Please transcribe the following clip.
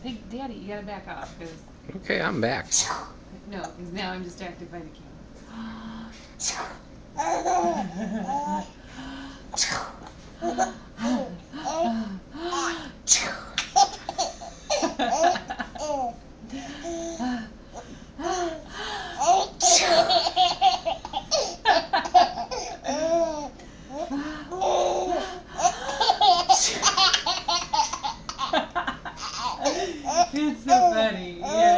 Hey, Daddy, you gotta back off, because... Okay, I'm back. No, because now I'm distracted by the camera. It's so funny. Yeah.